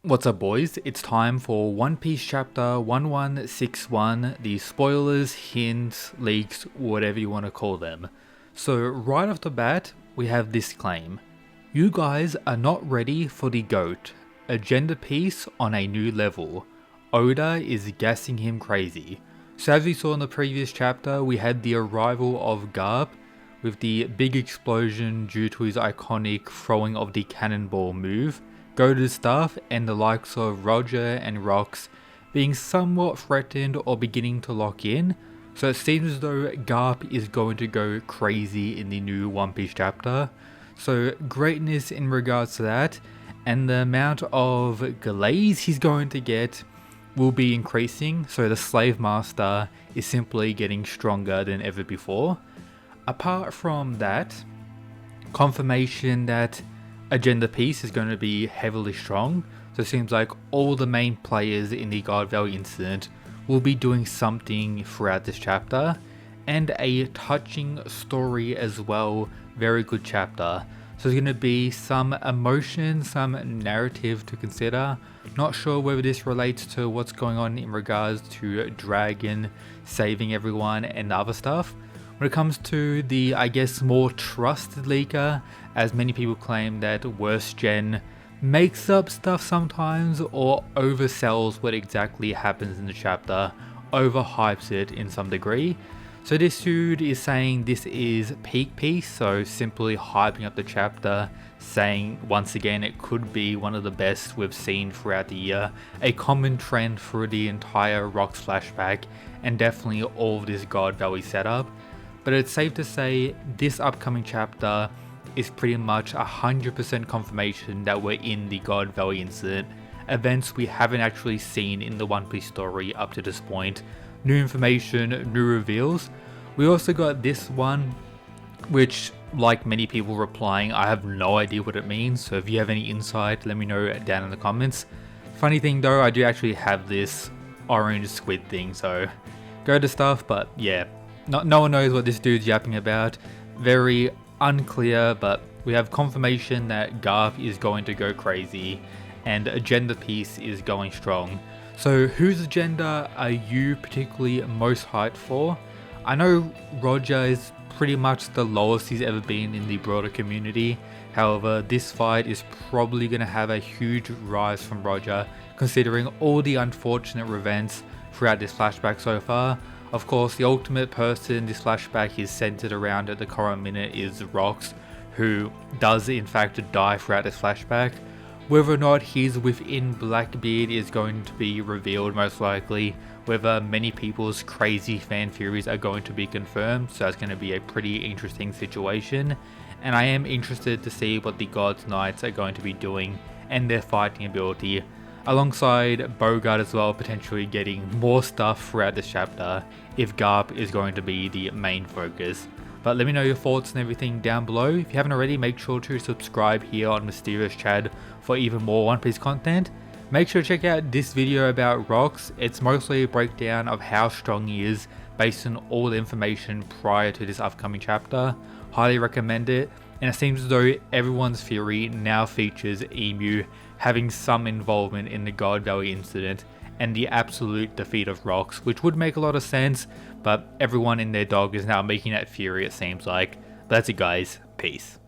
What's up, boys? It's time for One Piece chapter 1161, the spoilers, hints, leaks, whatever you want to call them. So right off the bat, we have this claim. You guys are not ready for the GOAT. Agenda piece on a new level. Oda is gassing him crazy. So as we saw in the previous chapter, we had the arrival of Garp with the big explosion due to his iconic throwing of the cannonball move. Goated stuff, and the likes of Roger and Rox being somewhat threatened or beginning to lock in, so it seems as though Garp is going to go crazy in the new One Piece chapter. So greatness in regards to that, and the amount of glaze he's going to get will be increasing, so the Slave Master is simply getting stronger than ever before. Apart from that, confirmation that Agenda piece is going to be heavily strong, so it seems like all the main players in the God Valley incident will be doing something throughout this chapter, and a touching story as well. Very good chapter. So there's going to be some emotion, some narrative to consider. Not sure whether this relates to what's going on in regards to Dragon saving everyone and other stuff. When it comes to the, I guess, more trusted leaker, as many people claim that Worst Gen makes up stuff sometimes or oversells what exactly happens in the chapter, overhypes it in some degree. So this dude is saying this is peak piece, so simply hyping up the chapter, saying once again it could be one of the best we've seen throughout the year, a common trend through the entire Rox flashback and definitely all of this God Valley setup. But it's safe to say this upcoming chapter is pretty much 100% confirmation that we're in the God Valley incident, events we haven't actually seen in the One Piece story up to this point, new information, new reveals. We also got this one, which, like many people replying, I have no idea what it means, so if you have any insight, let me know down in the comments. Funny thing though, I do actually have this orange squid thing, so go to stuff, but yeah. No one knows what this dude's yapping about. Very unclear, but we have confirmation that Garp is going to go crazy and agenda piece is going strong. So whose agenda are you particularly most hyped for? I know Roger is pretty much the lowest he's ever been in the broader community. However, this fight is probably going to have a huge rise from Roger, considering all the unfortunate events throughout this flashback so far. Of course, the ultimate person this flashback is centered around at the current minute is Rox, who does in fact die throughout this flashback. Whether or not he's within Blackbeard is going to be revealed most likely, whether many people's crazy fan theories are going to be confirmed, so that's going to be a pretty interesting situation. And I am interested to see what the Gods Knights are going to be doing and their fighting ability, alongside Bogart as well, potentially getting more stuff throughout this chapter if Garp is going to be the main focus. But let me know your thoughts and everything down below. If you haven't already, make sure to subscribe here on Mysterious Chad for even more One Piece content. Make sure to check out this video about Rox. It's mostly a breakdown of how strong he is based on all the information prior to this upcoming chapter. Highly recommend it. And it seems as though everyone's theory now features Emu having some involvement in the God Valley incident and the absolute defeat of Rox, which would make a lot of sense, but everyone in their dog is now making that theory, it seems like. But that's it, guys. Peace.